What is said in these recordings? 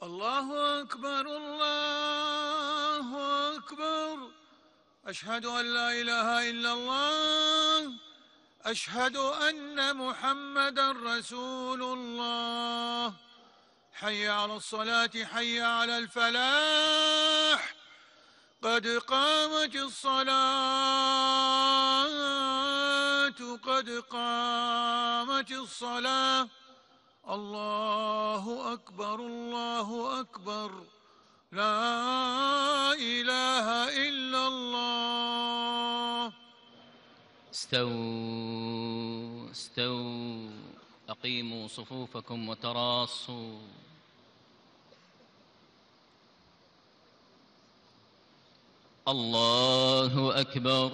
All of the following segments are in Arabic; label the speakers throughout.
Speaker 1: الله أكبر الله أكبر. أشهد أن لا إله إلا الله. أشهد أن محمدًا رسول الله. حي على الصلاة حي على الفلاح. قد قامت الصلاة قد قامت الصلاة. الله أكبر الله أكبر. لا إله إلا الله.
Speaker 2: استووا استووا، أقيموا صفوفكم وتراصوا. الله أكبر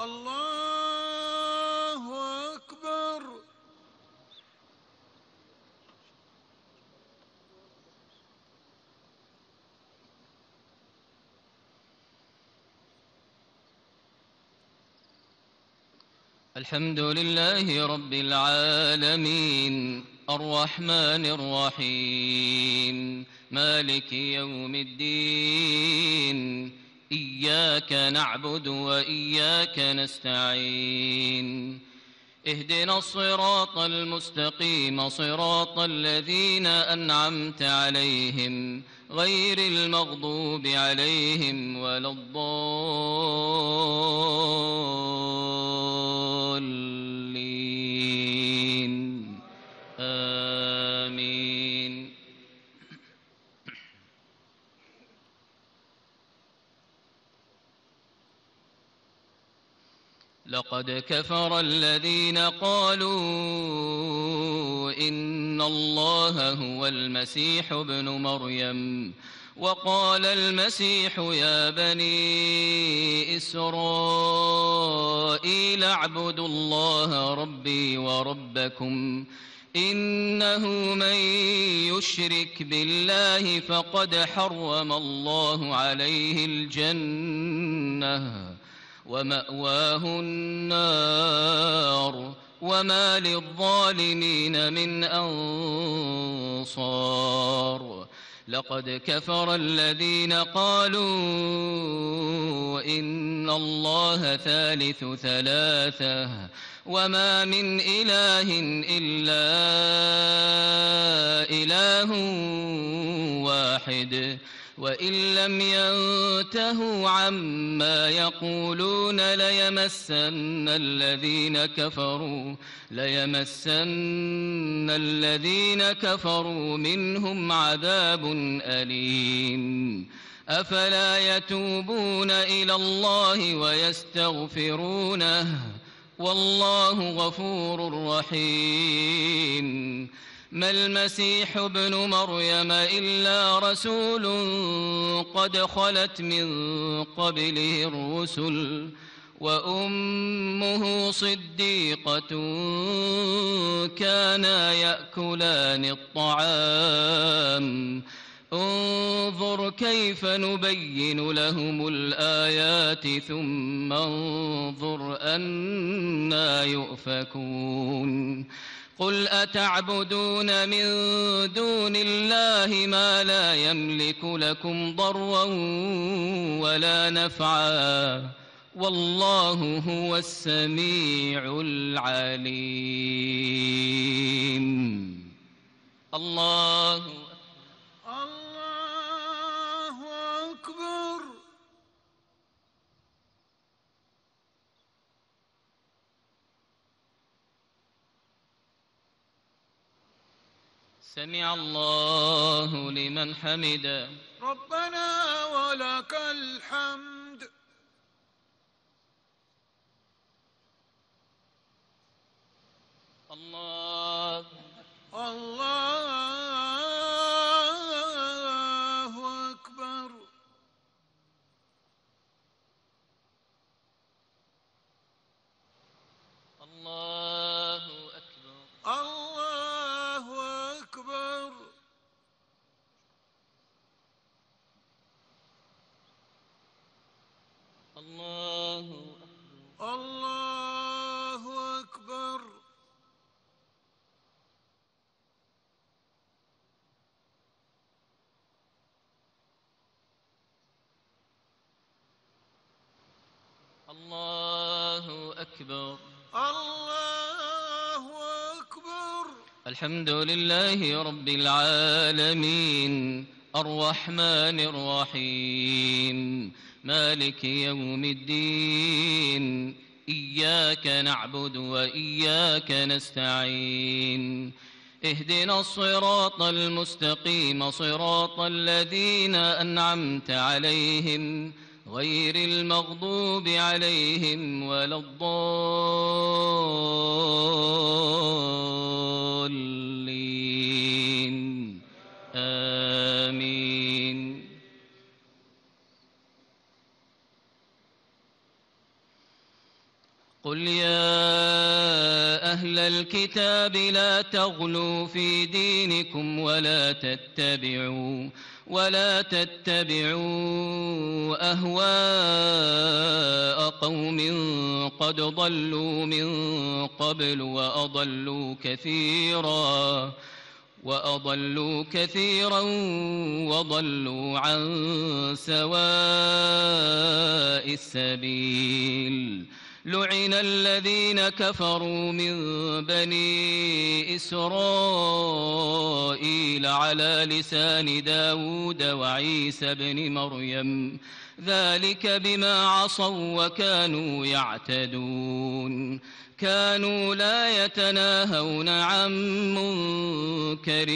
Speaker 1: الله أكبر.
Speaker 2: الحمد لله رب العالمين، الرحمن الرحيم، مالك يوم الدين. إياك نعبد وإياك نستعين. اهدنا الصراط المستقيم، صراط الذين أنعمت عليهم غير المغضوب عليهم ولا الضالين. آمين. لقد كفر الذين قالوا إن الله هو المسيح ابن مريم، وقال المسيح يا بني إسرائيل اعبدوا الله ربي وربكم، إنه من يشرك بالله فقد حرم الله عليه الجنة ومأواه النار وما للظالمين من أنصار. لقد كفر الذين قالوا إن الله ثالث ثلاثة وما من إله إلا إله واحد، وإن لم ينتهوا عما يقولون ليمسن الذين كفروا منهم عذاب أليم. أفلا يتوبون إلى الله ويستغفرونه والله غفور رحيم. ما المسيح ابن مريم إلا رسول قد خلت من قبله الرسل وأمه صديقة كانا يأكلان الطعام. انظر كيف نبين لهم الآيات ثم انظر أنى يؤفكون. قل أتعبدون من دون الله ما لا يملك لكم ضرا ولا نفعا والله هو السميع العليم. الله
Speaker 1: أكبر.
Speaker 2: سمع الله لمن حمده.
Speaker 1: ربنا ولك الحمد.
Speaker 2: الله
Speaker 1: أكبر.
Speaker 2: الله أكبر.
Speaker 1: الله أكبر.
Speaker 2: الله أكبر.
Speaker 1: الله أكبر.
Speaker 2: الله أكبر.
Speaker 1: الله أكبر.
Speaker 2: الحمد لله رب العالمين الرحمن الرحيم مالك يوم الدين إياك نعبد وإياك نستعين اهدنا الصراط المستقيم صراط الذين أنعمت عليهم غير المغضوب عليهم ولا الضالين آمين. قل يا أهل الكتاب لا تغلوا في دينكم ولا تتبعوا أهواء قوم قد ضلوا من قبل وأضلوا كثيرا وضلوا عن سواء السبيل. لعن الذين كفروا من بني إسرائيل على لسان داود وعيسى بن مريم ذلك بما عصوا وكانوا يعتدون. كانوا لا يتناهون عن منكر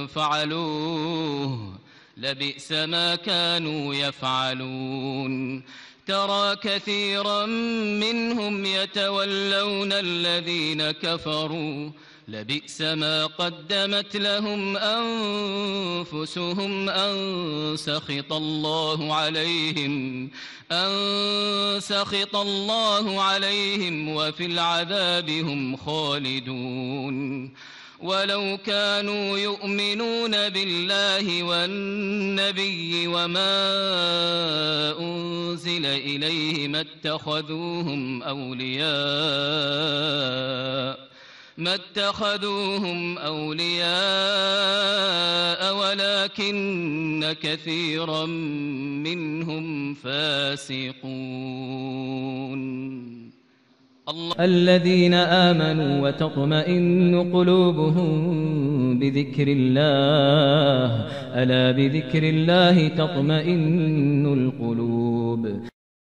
Speaker 2: فعلوه لبئس ما كانوا يفعلون. ترى كثيرا منهم يتولون الذين كفروا لبئس ما قدمت لهم أنفسهم أن سخط الله عليهم وفي العذاب هم خالدون. ولو كانوا يؤمنون بالله والنبي وما أنزل إليه ما اتخذوهم أولياء ولكن كثيرا منهم فاسقون.
Speaker 3: الذين آمنوا وتطمئن قلوبهم بذكر الله ألا بذكر الله تطمئن القلوب.